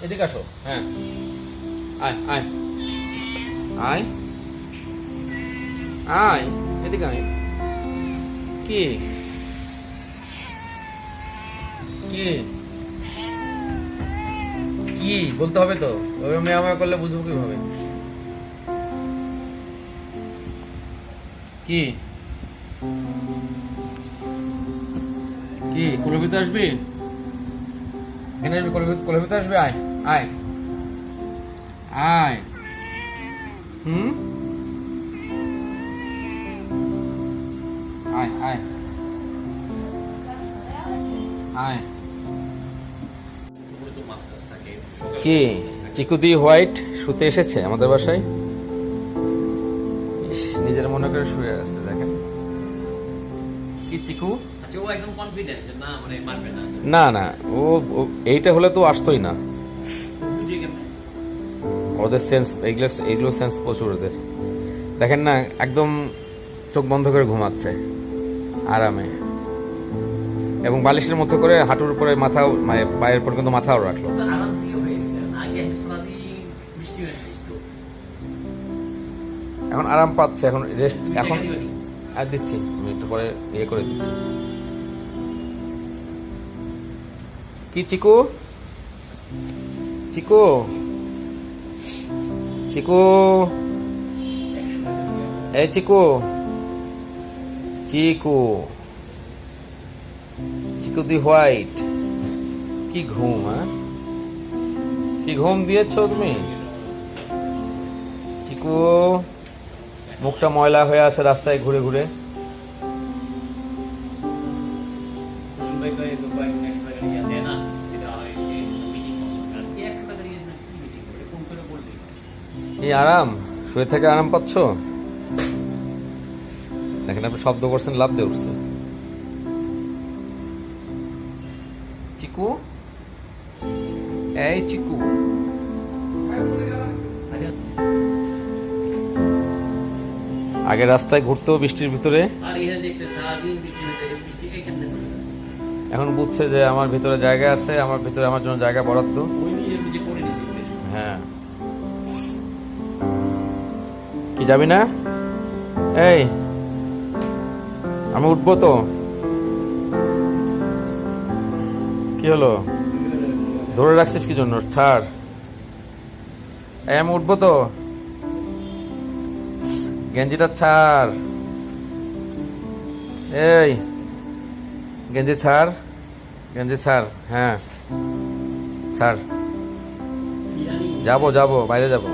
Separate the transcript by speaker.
Speaker 1: এদিকে আসো। হ্যাঁ, আয় আয় আয় আয়, এদিকে আয়। কি কি কি বলতে হবে তো, ওই মেয়ে আমায় করলে বুঝবো কিভাবে? কি কি কোলের ভিতরে আসবি? এখানে আসবি, কোলের ভিতরে আসবি। আয় আয় আয়। হুম, আয় আয় আয়। কি চিকুদি হোয়াইট শুতে এসেছে আমাদের বাসায়? ইস, নিজের মনে করে শুয়ে আছে, দেখেন কি চিকু।
Speaker 2: ও একদম কনফিডেন্ট যে না মানে মারবে না।
Speaker 1: না না, এইটা হলে তো আসতোই না।
Speaker 2: বুঝে গেল।
Speaker 1: ওদের সেন্স, এগুলো সেন্স প্রচুর ওদের। দেখেন না, একদম চোখ বন্ধ করে ঘুমাচ্ছে আরামে, এবং বালিশের মতো করে হাঁটুর উপরে মাথাও, মানে পায়ের পর্যন্ত মাথাও রাখলো।
Speaker 2: তো আরাম থেকে হয়েছে। আগে সারাদিন বৃষ্টি হয়েছে তো।
Speaker 1: এখন আরাম পাচ্ছে, এখন রেস্ট। এখন
Speaker 2: টাকা দিবেনি?
Speaker 1: আর দিচ্ছি, আমি একটু পরে ইয়ে করে দিচ্ছি। কি চিকু, চিকু, চিকু, এই চিকু, চিকু, চিকু দি হোয়াইট। কি ঘুম, হ্যাঁ কি ঘুম দিয়েছো তুমি? চিকু, মুখটা ময়লা হয়ে আছে রাস্তায় ঘুরে ঘুরে।
Speaker 2: কুসুম ভাই কয় তো ভাই নেক্সট টাকা নিয়ে দেয় না। এটা হয় যে মিটিং করতে। আর কি 100 টাকা নিয়ে না, কি মিটিং করে ফোন করে বললেই হয়।
Speaker 1: কি আরাম, শুয়ে থেকে আরাম পাচ্ছ? দেখেন আপনি শব্দ করছেন, লাভ দিয়ে উঠছে। চিকু, এই চিকু, আগে রাস্তায় ঘুরতো বৃষ্টির ভিতরে,
Speaker 2: আর এখানে দেখতে সারাদিন বৃষ্টি হতে বৃষ্টি এখান থেকে পড়ে যাবে।
Speaker 1: এখন বুঝছে যে আমার ভিতরে জায়গা আছে, আমার ভিতরে আমার জন্য জায়গা বরাদ্দ।
Speaker 2: ওই নিজে নিজে করে নিছি বেশ।
Speaker 1: হ্যাঁ, কি যাবি না? এই, আমি উঠবো তো। কি হলো, ধরে রাখছিস কি জন্য? ঠার, এই আমি উঠবো তো। গেঞ্জিটা ছাড়, এই গেঞ্জি ছাড়, গেঞ্জি ছাড়। হ্যাঁ ছাড়,
Speaker 2: কি জানি
Speaker 1: যাবো যাবো, বাইরে যাবো।